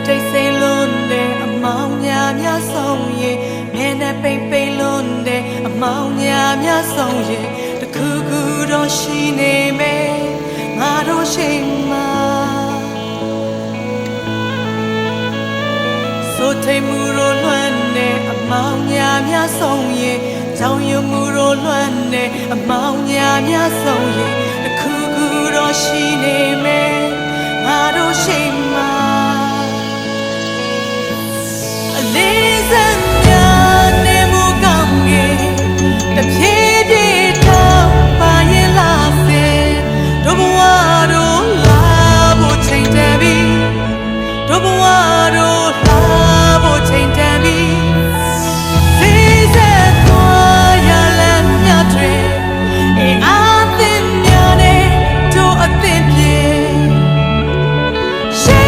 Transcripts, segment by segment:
တိတ်ဆိတ်လွန်းတဲ့အမောင်များဆုံးရဲ့မျက်နှာပိတ်ပိတ်လွန်းတဲ့အမောင်များဆုံးရဲ့တခုခုတော့ရှိနေမယ်ငါတို့ရှိမှဆိုထိတ်မှုတို့လွမ်းတဲ့အမောင်များဆုံးရဲ့ကြောင်ရွံ့မှုတို့လွမ်းတဲ့အမောင်များဆုံးရဲ့တခုခုတော့ရှိနေမယ်ငါတို့ရှိမှလေးစံများနေမှုကောင်းငယ်တဖြည်းဖြည်းတော့ပါရင်လာစေတို့ဘဝတို့လာဖို့ချိန်တန်ပြီတို့ဘဝတို့လာဖို့ချိန်တန်ပြီစေစက်သွားရလမ်းများတွေအားသစ်များနဲ့တို့အသစ်ပြေရှိ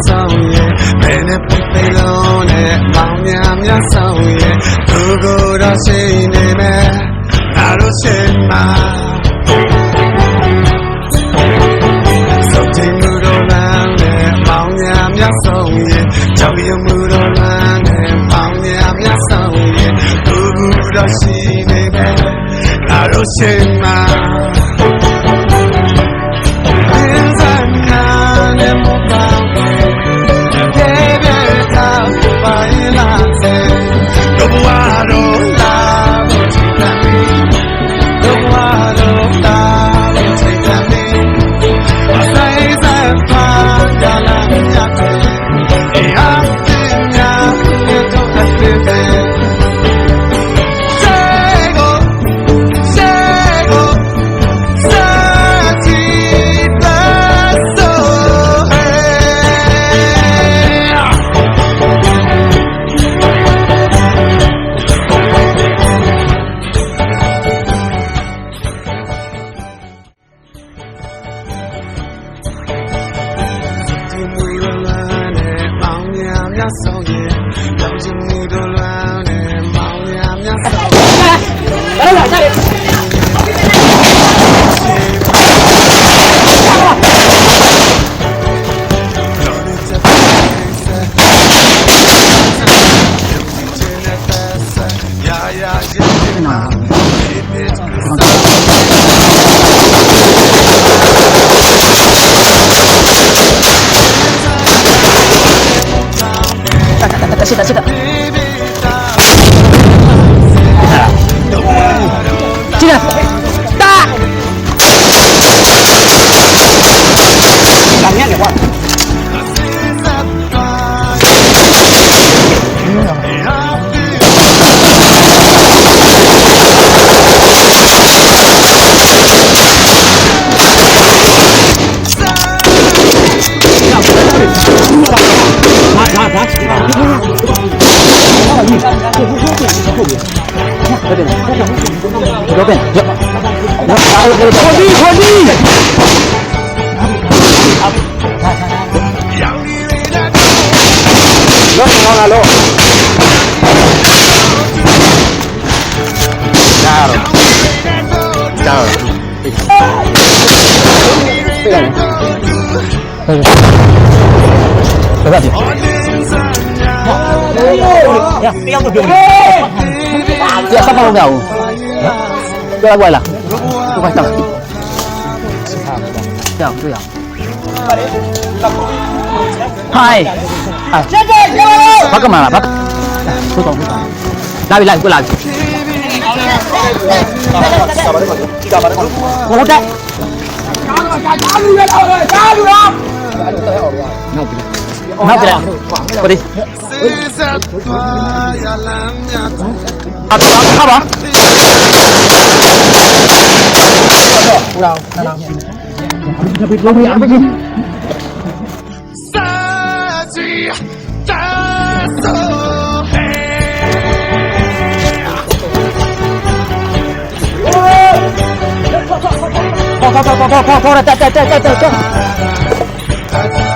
ဆောင်ရဲ့ဘယ်နဲ့ပိတ်ပိတ်လုံးနဲ့မောင်များများဆောင်ရဲ့သူကိုယ်တော်ရှိနေမယ်ငါတို့ရှိမှာစုံတင်မှုတော်လမ်းနဲ့မောင်များများဆောင်ရဲ့ကြောက်ရွံ့မှုတော်လမ်းနဲ့မောင်များများဆောင်ရဲ့သူကိုယ်တော်ရှိနေမယ်ငါတို့ရှိမှာ That's it. Cina. Tak. Langnya nggak kuat. Robin, Khodi. Lo. Chào. Ya, sắp vào đâu? Tôi đã quay là tôi quay tầm chào tôi à hai bắt cái mà bắt tôi còn lại tôi làm một đấy nào kìa qua đi sao đó đâu lâu cái gì thôi